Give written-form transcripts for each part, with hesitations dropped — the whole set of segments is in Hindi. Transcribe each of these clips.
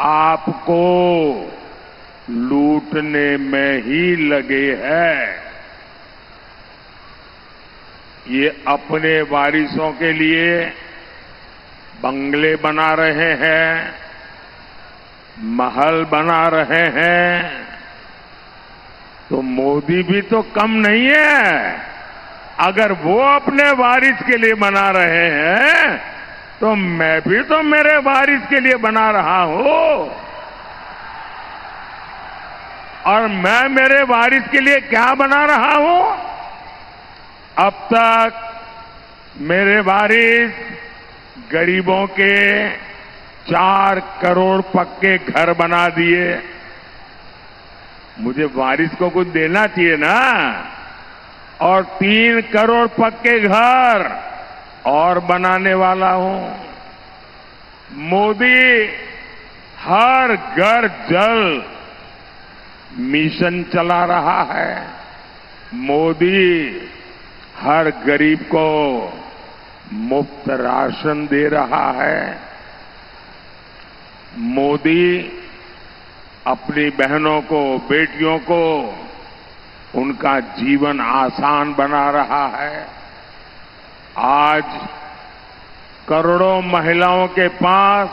आपको लूटने में ही लगे हैं। ये अपने वारिसों के लिए बंगले बना रहे हैं, महल बना रहे हैं, तो मोदी भी तो कम नहीं है। अगर वो अपने वारिस के लिए बना रहे हैं तो मैं भी तो मेरे वारिस के लिए बना रहा हूं। और मैं मेरे वारिस के लिए क्या बना रहा हूं? अब तक मेरे वारिस गरीबों के 4 करोड़ पक्के घर बना दिए। मुझे वारिस को कुछ देना चाहिए ना। और 3 करोड़ पक्के घर और बनाने वाला हूं। मोदी हर घर जल मिशन चला रहा है। मोदी हर गरीब को मुफ्त राशन दे रहा है। मोदी अपनी बहनों को, बेटियों को उनका जीवन आसान बना रहा है। आज करोड़ों महिलाओं के पास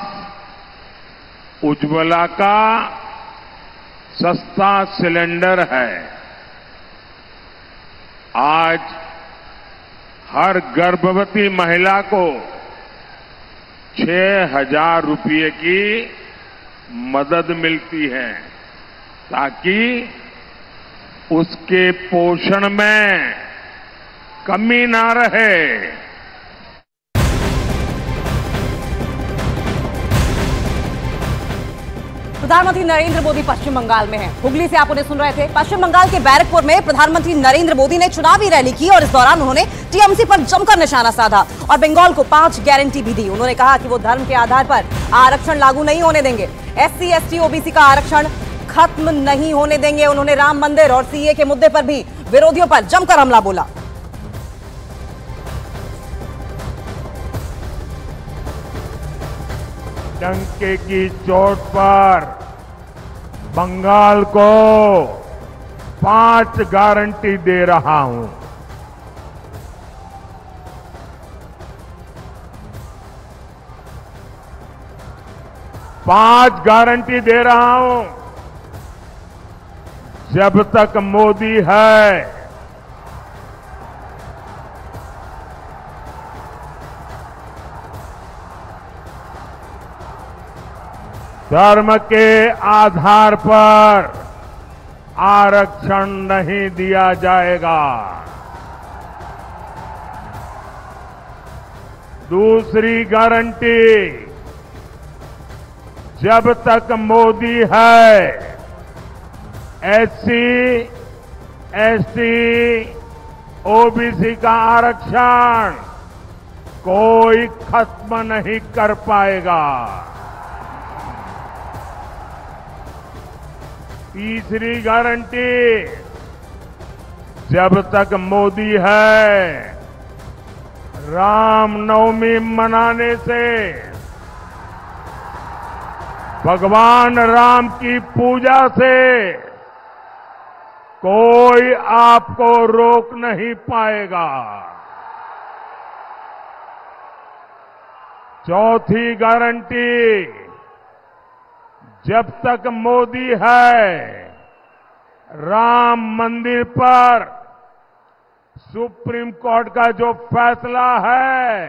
उज्ज्वला का सस्ता सिलेंडर है। आज हर गर्भवती महिला को 6,000 रुपये की मदद मिलती है ताकि उसके पोषण में कमी ना रहे। प्रधानमंत्री नरेंद्र मोदी पश्चिम बंगाल में हैं। हुगली से आप उन्हें सुन रहे थे। पश्चिम बंगाल के बैरकपुर में प्रधानमंत्री नरेंद्र मोदी ने चुनावी रैली की और इस दौरान उन्होंने टीएमसी पर जमकर निशाना साधा और बंगाल को 5 गारंटी भी दी। उन्होंने कहा कि वो धर्म के आधार पर आरक्षण लागू नहीं होने देंगे, SC, ST, OBC का आरक्षण खत्म नहीं होने देंगे। उन्होंने राम मंदिर और CA के मुद्दे पर भी विरोधियों पर जमकर हमला बोला। डंके की चोट पर बंगाल को 5 गारंटी दे रहा हूं। पांच गारंटी दे रहा हूं। जब तक मोदी है धर्म के आधार पर आरक्षण नहीं दिया जाएगा। दूसरी गारंटी, जब तक मोदी है SC, ST, OBC का आरक्षण कोई खत्म नहीं कर पाएगा। तीसरी गारंटी, जब तक मोदी है रामनवमी मनाने से, भगवान राम की पूजा से कोई आपको रोक नहीं पाएगा। चौथी गारंटी, जब तक मोदी है राम मंदिर पर सुप्रीम कोर्ट का जो फैसला है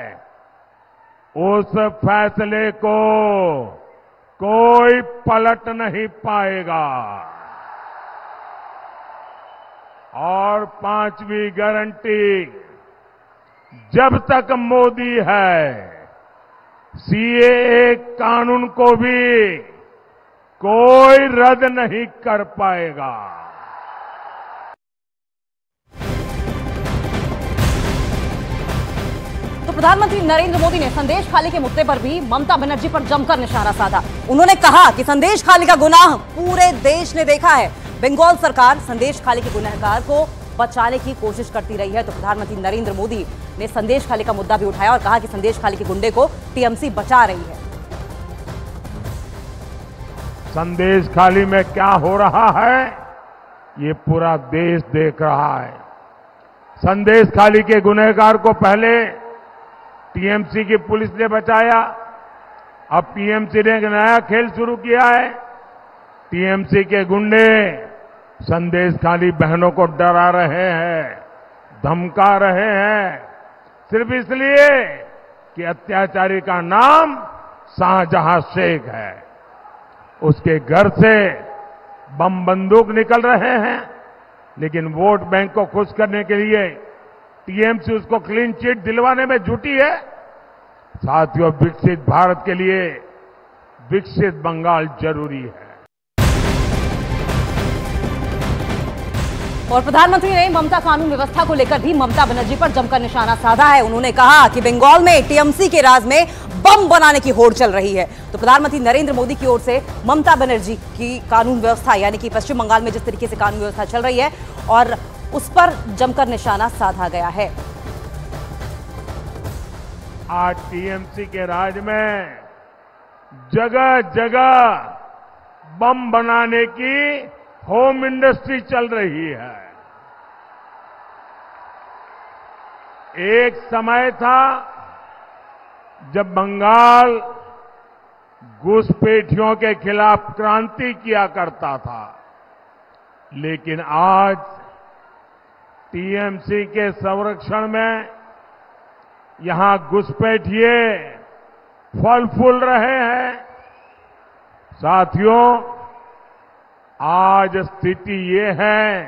उस फैसले को कोई पलट नहीं पाएगा। और पांचवी गारंटी, जब तक मोदी है CAA कानून को भी कोई रद्द नहीं कर पाएगा। तो प्रधानमंत्री नरेंद्र मोदी ने संदेश खाली के मुद्दे पर भी ममता बनर्जी पर जमकर निशाना साधा। उन्होंने कहा कि संदेश खाली का गुनाह पूरे देश ने देखा है। बंगाल सरकार संदेश खाली के गुनहगार को बचाने की कोशिश करती रही है। तो प्रधानमंत्री नरेंद्र मोदी ने संदेश खाली का मुद्दा भी उठाया और कहा कि संदेश खाली के गुंडे को टीएमसी बचा रही है। संदेश खाली में क्या हो रहा है ये पूरा देश देख रहा है। संदेश खाली के गुनहगार को पहले टीएमसी की पुलिस ने बचाया, अब टीएमसी ने एक नया खेल शुरू किया है। टीएमसी के गुंडे संदेश खाली बहनों को डरा रहे हैं, धमका रहे हैं, सिर्फ इसलिए कि अत्याचारी का नाम शाहजहां शेख है। उसके घर से बम बंदूक निकल रहे हैं, लेकिन वोट बैंक को खुश करने के लिए टीएमसी उसको क्लीन चिट दिलवाने में जुटी है। साथियों, विकसित भारत के लिए विकसित बंगाल जरूरी है। और प्रधानमंत्री ने ममता कानून व्यवस्था को लेकर भी ममता बनर्जी पर जमकर निशाना साधा है। उन्होंने कहा कि बंगाल में टीएमसी के राज में बम बनाने की होड़ चल रही है। तो प्रधानमंत्री नरेंद्र मोदी की ओर से ममता बनर्जी की कानून व्यवस्था यानी कि पश्चिम बंगाल में जिस तरीके से कानून व्यवस्था चल रही है और उस पर जमकर निशाना साधा गया है। आज टीएमसी के राज में जगह जगह बम बनाने की होम इंडस्ट्री चल रही है। एक समय था जब बंगाल घुसपैठियों के खिलाफ क्रांति किया करता था, लेकिन आज टीएमसी के संरक्षण में यहां घुसपैठिए फल फूल रहे हैं। साथियों, आज स्थिति ये है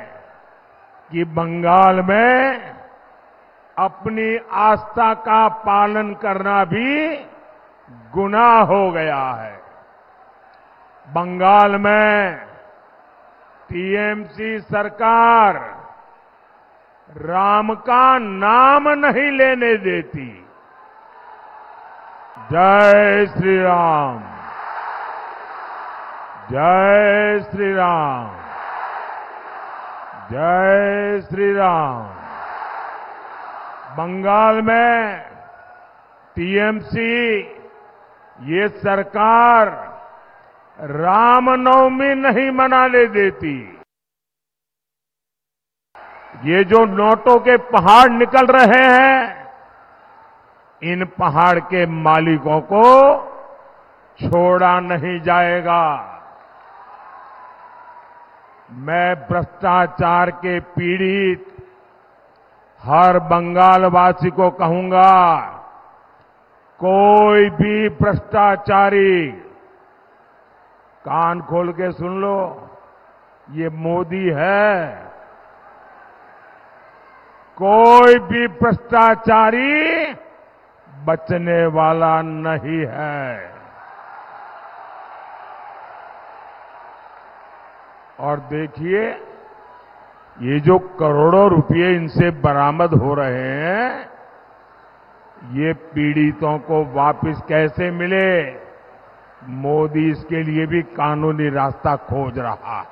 कि बंगाल में अपनी आस्था का पालन करना भी गुनाह हो गया है। बंगाल में टीएमसी सरकार राम का नाम नहीं लेने देती। जय श्री राम, जय श्री राम, जय श्री राम। बंगाल में टीएमसी ये सरकार रामनवमी नहीं मनाने देती। ये जो नोटों के पहाड़ निकल रहे हैं, इन पहाड़ के मालिकों को छोड़ा नहीं जाएगा। मैं भ्रष्टाचार के पीड़ित हर बंगालवासी को कहूंगा, कोई भी भ्रष्टाचारी कान खोल के सुन लो, ये मोदी है। कोई भी भ्रष्टाचारी बचने वाला नहीं है। और देखिए, ये जो करोड़ों रुपए इनसे बरामद हो रहे हैं, ये पीड़ितों को वापस कैसे मिले, मोदी इसके लिए भी कानूनी रास्ता खोज रहा है।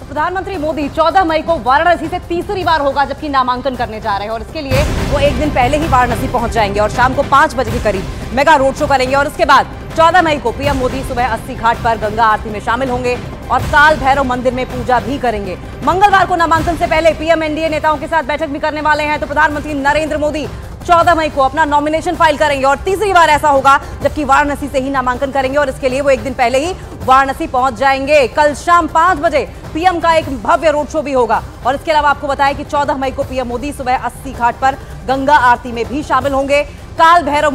प्रधानमंत्री मोदी 14 मई को वाराणसी से तीसरी बार होगा जबकि नामांकन करने जा रहे हैं और इसके लिए वो एक दिन पहले ही वाराणसी पहुंच जाएंगे और शाम को 5 बजे के करीब मेगा रोड शो करेंगे। और उसके बाद 14 मई को पीएम मोदी सुबह 80 घाट पर गंगा आरती में शामिल होंगे और काल भैरव मंदिर में पूजा भी करेंगे। मंगलवार को नामांकन से पहले पीएम एनडीए नेताओं के साथ बैठक भी करने वाले हैं। तो प्रधानमंत्री नरेंद्र मोदी 14 मई को अपना नॉमिनेशन फाइल करेंगे और तीसरी बार ऐसा होगा जबकि वाराणसी से ही नामांकन करेंगे और इसके लिए वो एक दिन पहले ही वाराणसी पहुंच जाएंगे। कल शाम 5 बजे पीएम का एक भव्य रोड शो भी होगा और इसके अलावा आपको बताएं कि 14 मई को पीएम मोदी सुबह 80 घाट पर गंगा आरती में भी शामिल होंगे। काल भैरव